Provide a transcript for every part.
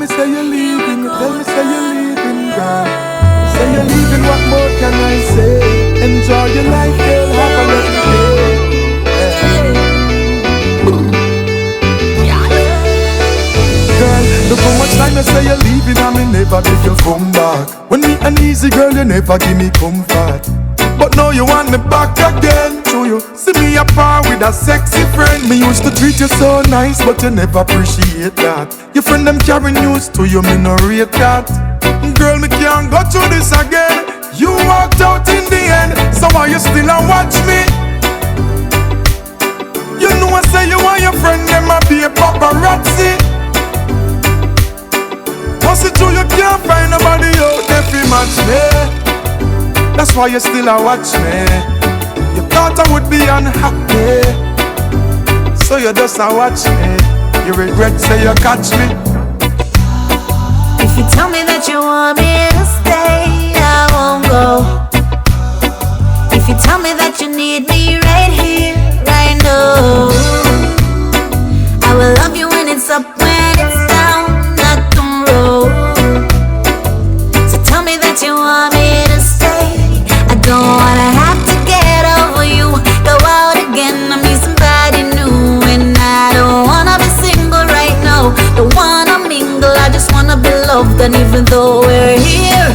me say you're leaving, you tell me say you're leaving, girl. Say you're leaving, what more can I say? Enjoy your life, girl, have a lovely day. Girl, look how much time you say you're leaving and me never make you come back. When me uneasy, girl, you never give me comfort. But now you want me back again. So you see me apart with a sexy friend. Me used to treat you so nice, but you never appreciate that. Your friend them carry news to you, me no rate that. Girl, me can't go through this again. You walked out in the end, so why you still a watch me? You know I say you want your friend, them a be a paparazzi. Once it true, you can't find nobody out there fi match me. That's why you still a watch me. You thought I would be unhappy, so you just a watch me. You regret say you catch me. If you tell me that you want me to stay, I won't go. If you tell me that you need me right here, right now, I will love you when it's up, when it's down, not tomorrow. So tell me that you want me to stay. I don't wanna have to get over you, go out again, I meet somebody new. And I don't wanna be single right now, don't wanna mingle, I just wanna be loved. And even though we're here,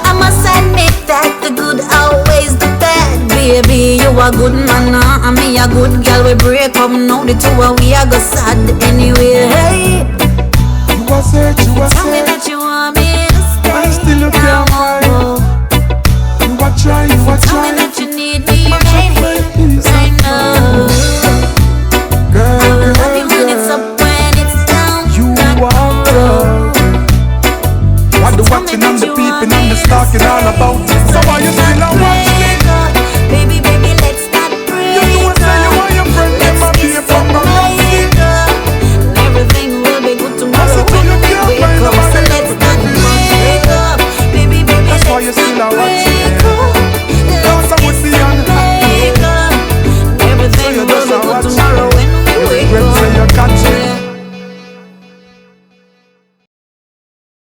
I must admit that the good outweighs the bad. Baby, you a good man, and me a good girl. We break up, now the two of we a go sad anyway. Hey, You a search, you a tell me search, that you want me to stay, and still you can't find. You a try, you a tell me try. that you need me right here, right now. Girl, I will love girl, you when it's up, girl, when it's down, you not are low. What the watching and the peeping and the stalking all about. So why you still a watch